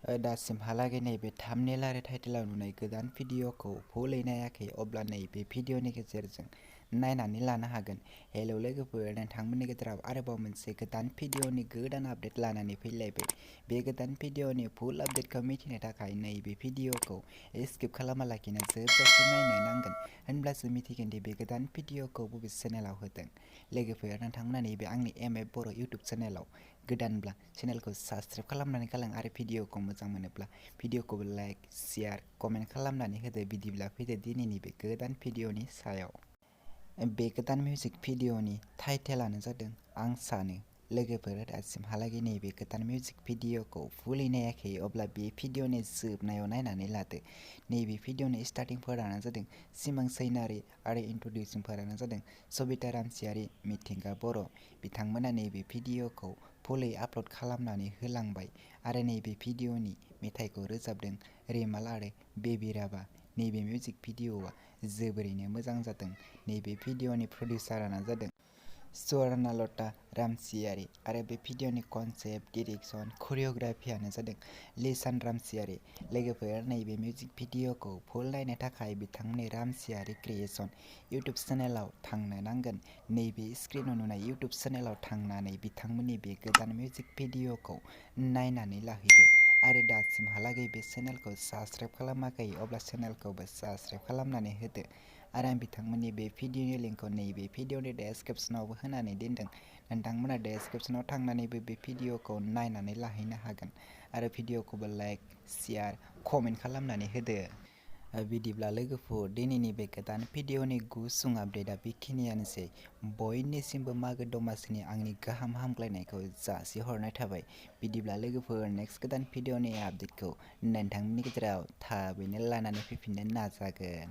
दासिमहालागै नैबे थाम्बनेल आरो टाइटेलाव नुनाय गोदान भिडिअखौ फुलै नायाखै अब्ला नैबे भिडिअनि गेजेरजों नायनानै लानो हागोन। हेलौ लोगोफोर, नोंथांमोननि गेजेराव आरोबाव मोनसे गोदान भिडिअनि गोदान आपडेट लानानै फैलायबाय। बे गोदान भिडिअनि फुल आपडेटखौ मिथिनो थाखाय नैबे भिडिअखौ स्किप खालामालाखिनो जोबजासिम नायनो नांगोन, होनब्लासो मिथिगोन दि बे गोदान भिडिअखौ बबे चेनेलाव होदों। लोगोफोर, नोंथांमोना नैबे आंनि बर' इउटुब चेनेलाव गोदानब्ला चेनेलखौ साबस्क्राइब खालामनानै गालां आरो भिडिअखौ मोजां मोनोब्ला भिडिअखौबो लाइक, शेयार, कमेन्ट खालामनानै होदो। बिदिब्ला फैदो दिनैनि बे गोदान भिडिअनि सायाव। बे गोदान मिउजिक भिडिअनि टाइटेलानो जादों आं सानो। लोगोफोर, दासिमहालागै नैबे गोदान मिउजिक भिडिअखौ फुलै नायाखै अब्ला बे भिडिअनि जोबनायाव नायनानै लादो। नैबे भिडिअनि स्टार्टिंफोरानो जादों सिमां सैनारि आरो इन्ट्रडिउसनफोरानो जादों सबिता रामसियारि, मिथिंगा बर'। बिथांमोना नैबे भिडिअखौ फुलै आपल'ड खालामनानै होलांबाय आरो नैबे भिडिअनि मेथाइखौ रोजाबदों रिमाल आरो बेबी राभा। नैबे मिउजिक भिडिअआ जोबोरैनो मोजां जादों। नैबे भिडिअनि प्रडिउसारानो जादों स्वर्णलता रामसियारि आरो बे भिडिअनि कनसेप्ट, डिरेक्सन, करिय'ग्राफियानो जादों लिसान रामसियारि। लोगोफोर, नैबे मिउजिक भिडिअखौ फुल नायनो थाखाय बिथांमोननि रामसियारि क्रिएशन इउटुब चेनेलाव थांनो नांगोन। नैबे स्क्रिनाव नुनाय इउटुब चेनेलाव थांनानै बिथांमोननि बे गोदान मिउजिक भिडिअखौ नायनानै लाहैदो आरो दासिमहालागै बे चेनेलखौ साबस्क्राइब खालामाखै अब्ला चेनेलखौबो साबस्क्राइब खालामनानै होदो आरो आं बिथांमोननि बे भिडिअनि लिंकखौ नैबे भिडिअनि डेसक्रिप्शनावबो होनानै दोनदों। नोंथांमोना डेसक्रिप्शनाव थांनानैबो बे भिडिअखौ नायनानै लाहैनो हागोन आरो भिडिअखौबो लाइक, शेयार, कमेन्ट खालामनानै होदो। बिदिब्ला लोगोफोर, दिनैनि बे गोदान भिडिअनि गुसुं आपडेटआ बेखिनियानोसै। बयनिसिमबो मागो दमासिनि आंनि गाहाम हामग्लायनायखौ जासिहरनाय थाबाय। बिदिब्ला लोगोफोर, नेक्स्ट गोदान भिडिअनि आपडेटखौ नोंथांमोननि गेजेराव थाबैनो लानानै फैफिननो नाजागोन।